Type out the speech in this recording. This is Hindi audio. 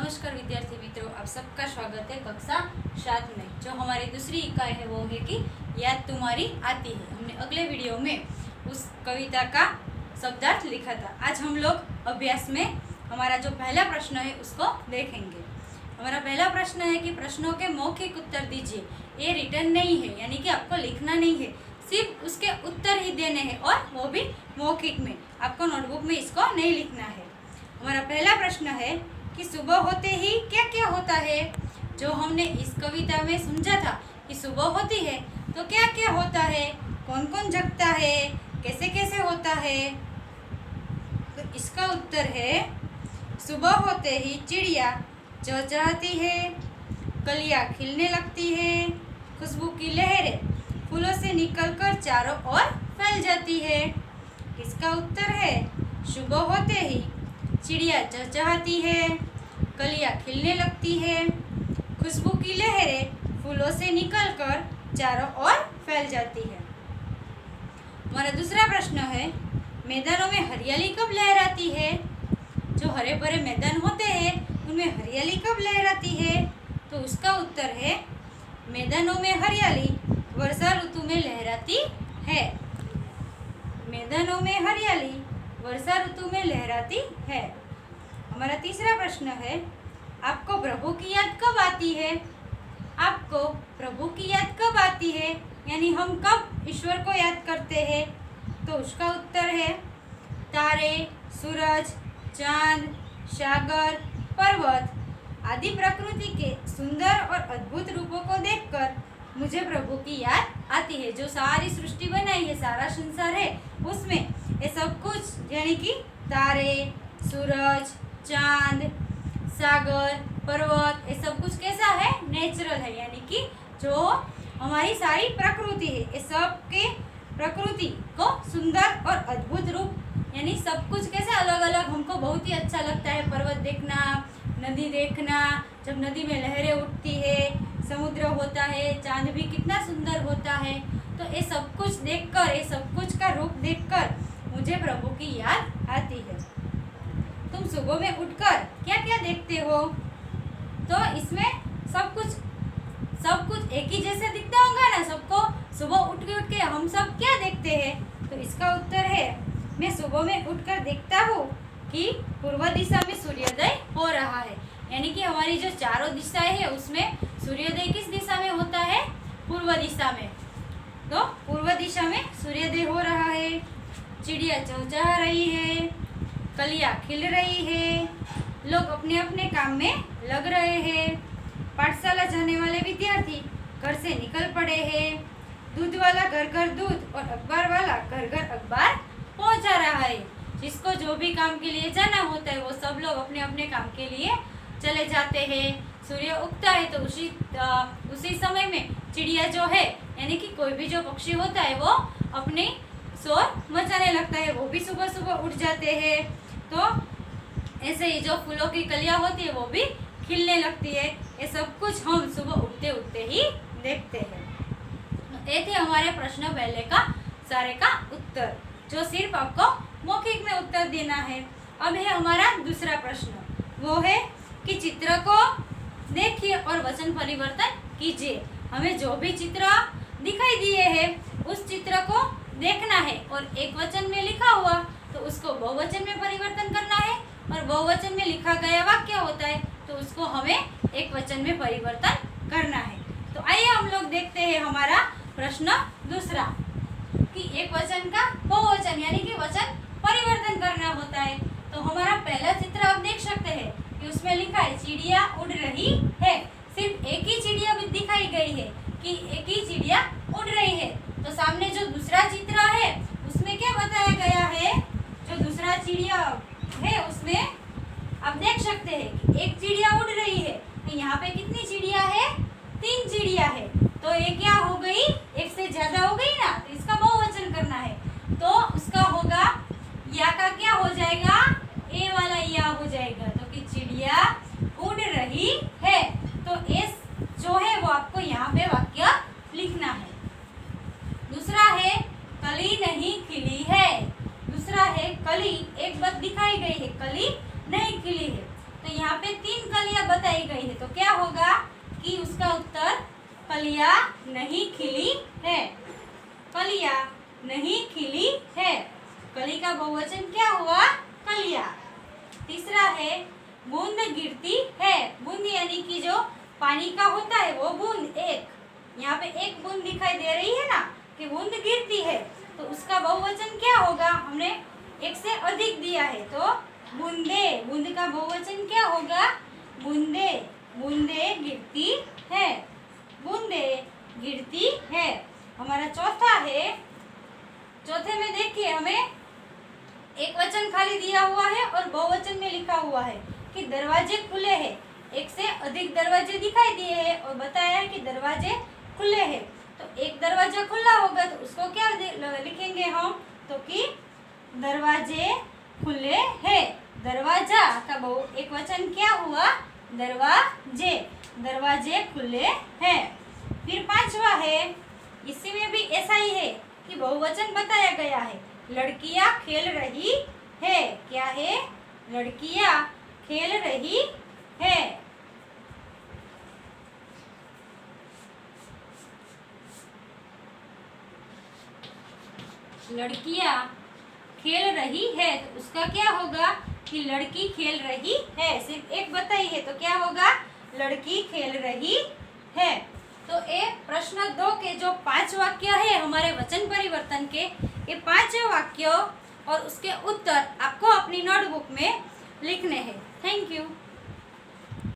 नमस्कार विद्यार्थी मित्रों, आप सबका स्वागत है कक्षा 7 में। जो हमारी दूसरी इकाई है वो है कि याद तुम्हारी आती है। हमने अगले वीडियो में उस कविता का शब्दार्थ लिखा था। आज हम लोग अभ्यास में हमारा जो पहला प्रश्न है उसको देखेंगे। हमारा पहला प्रश्न है कि प्रश्नों के मौखिक उत्तर दीजिए। ये रिटर्न नहीं है, यानी कि आपको लिखना नहीं है, सिर्फ उसके उत्तर ही देने हैं और वो भी मौखिक में। आपको नोटबुक में इसको नहीं लिखना है। हमारा पहला प्रश्न है कि सुबह होते ही क्या क्या होता है। जो हमने इस कविता में समझा था कि सुबह होती है तो क्या क्या होता है, कौन कौन जगता है, कैसे कैसे होता है। तो इसका उत्तर है सुबह होते ही चिड़िया चहचहाती है, कलियां खिलने लगती है, खुशबू की लहरें फूलों से निकलकर चारों ओर फैल जाती है। इसका उत्तर है सुबह होते ही चिड़िया चहचहाती है, कलियां खिलने लगती है, खुशबू की लहरें फूलों से निकलकर चारों ओर फैल जाती है। हमारा दूसरा प्रश्न है मैदानों में हरियाली कब लहराती है। जो हरे भरे मैदान होते हैं उनमें हरियाली कब लहराती है। तो उसका उत्तर है मैदानों में हरियाली वर्षा ऋतु में लहराती है। मैदानों में हरियाली वर्षा ऋतु में लहराती है। हमारा तीसरा प्रश्न है आपको प्रभु की याद कब आती है। आपको प्रभु की याद कब आती है, यानी हम कब ईश्वर को याद करते हैं। तो उसका उत्तर है तारे, सूरज, चांद, सागर, पर्वत आदि प्रकृति के सुंदर और अद्भुत रूपों को देखकर मुझे प्रभु की याद आती है। जो सारी सृष्टि बनाई है, सारा संसार है, उसमें ये सब कुछ यानी कि तारे, सूरज, चांद, सागर, पर्वत, ये सब कुछ कैसा है, नेचुरल है, यानी कि जो हमारी सारी प्रकृति है, ये सब के प्रकृति को सुंदर और अद्भुत रूप, यानी सब कुछ कैसे अलग अलग हमको बहुत ही अच्छा लगता है। पर्वत देखना, नदी देखना, जब नदी में लहरें उठती है, समुद्र होता है, चांद भी कितना सुंदर होता है। तो ये सब कुछ देखकर, ये सब कुछ का रूप देखकर मुझे प्रभु की याद आती है। तुम सुबह में उठकर क्या क्या देखते हो। तो इसमें सब कुछ एक ही जैसे दिखता होगा ना सबको। सुबह उठ के हम सब क्या देखते हैं। तो इसका उत्तर है मैं सुबह में उठकर देखता हूँ कि पूर्व दिशा में सूर्योदय हो रहा है, यानी कि हमारी जो चारों दिशाएं है उसमें सूर्योदय किस दिशा में होता है, पूर्व दिशा में। तो पूर्व दिशा में सूर्योदय हो रहा है, चिड़िया चहचहा रही है, कलियां खिल रही है, लोग अपने अपने काम में लग रहे हैं, पाठशाला जाने वाले विद्यार्थी घर से निकल पड़े हैं, दूध वाला घर घर दूध और अखबार वाला घर घर अखबार पहुंचा रहा है। जिसको जो भी काम के लिए जाना होता है वो सब लोग अपने अपने काम के लिए चले जाते हैं। सूर्य उगता है तो उसी समय में चिड़िया जो है, यानी कि कोई भी जो पक्षी होता है वो अपने शोर मचाने लगता है, वो भी सुबह सुबह उठ जाते हैं। तो ऐसे ही जो फूलों की कलियां होती है वो भी खिलने लगती है। ये सब कुछ हम सुबह उठते उठते ही देखते हैं। ये थे हमारे प्रश्न पहले का सारे का उत्तर, जो सिर्फ आपको मौखिक में उत्तर देना है। अब है हमारा दूसरा प्रश्न, वो है कि चित्र को देखिए और वचन परिवर्तन कीजिए। हमें जो भी चित्र दिखाई दिए हैं उस चित्र को देखना है और एक वचन में लिखा हुआ तो उसको बहुवचन में परिवर्तन करना है, और बहुवचन में लिखा गया वाक्य होता है तो उसको हमें एक वचन में परिवर्तन करना है। तो आइए हम लोग देखते हैं हमारा प्रश्न दूसरा, कि एक वचन का बहुवचन यानी कि वचन परिवर्तन करना होता है। तो हमारा पहला चित्र आप देख सकते हैं कि उसमें लिखा है चिड़िया उड़ रही है। सिर्फ एक ही चिड़िया भी दिखाई गई है कि एक ही चिड़िया उड़ रही है। तो सामने जो दूसरा चित्र है उसमें क्या बताया गया है, जो दूसरा चिड़िया है उसमें आप देख सकते हैं कि एक चिड़िया उड़ रही है। तो यहाँ पे कितनी चिड़िया है, 3 चिड़िया है। तो ये क्या हो गई, एक से ज्यादा हो गई ना, तो इसका बहुवचन करना है। तो उसका होगा या का क्या हो जाएगा, ए वाला या हो जाएगा। तो कि चिड़िया उड़ रही है, तो एस जो है वो आपको यहाँ पे वाक्य लिखना है। दूसरा है कली नहीं खिली है। दूसरा है कली, एक बात दिखाई गई है, कली नहीं खिली है। तो यहाँ पे 3 कलियां बताई गई है, तो क्या होगा कि उसका उत्तर कलियां नहीं खिली है। कलियां नहीं खिली है। कली का बहुवचन क्या हुआ? कलियां। तीसरा है बूंद गिरती है। बूंद यानी कि जो पानी का होता है वो बूंद एक, यहाँ पे एक बूंद दिखाई दे रही है ना कि बूंद गिरती है, तो उसका बहुवचन क्या होगा? हमने एक से अधिक दिया है तो बूंदे। बूंद का बहुवचन क्या होगा? बूंदे। बूंदे गिरती है। बूंदे गिरती है। हमारा चौथा है, चौथे में देखिए हमें एक वचन खाली दिया हुआ है और बहुवचन में लिखा हुआ है कि दरवाजे खुले हैं। एक से अधिक दरवाजे दिखाई दिए हैं और बताया है कि दरवाजे खुले हैं। तो एक दरवाजा खुला होगा तो उसको क्या लिखेंगे हम? तो कि दरवाजे खुले हैं। दरवाजा का एक वचन क्या हुआ? दरवाजे। दरवाजे खुले हैं। फिर पांचवा है, इसी में भी ऐसा ही है कि बहुवचन बताया गया है। लड़कियां खेल रही है। क्या है? लड़कियां खेल रही है। लड़कियां खेल रही है तो उसका क्या होगा कि लड़की खेल रही है। सिर्फ एक बताई है तो क्या होगा? लड़की खेल रही है। तो ये प्रश्न 2 के जो 5 वाक्य है हमारे वचन परिवर्तन के, ये 5 वाक्यों और उसके उत्तर आपको अपनी नोटबुक में लिखने हैं। Thank you.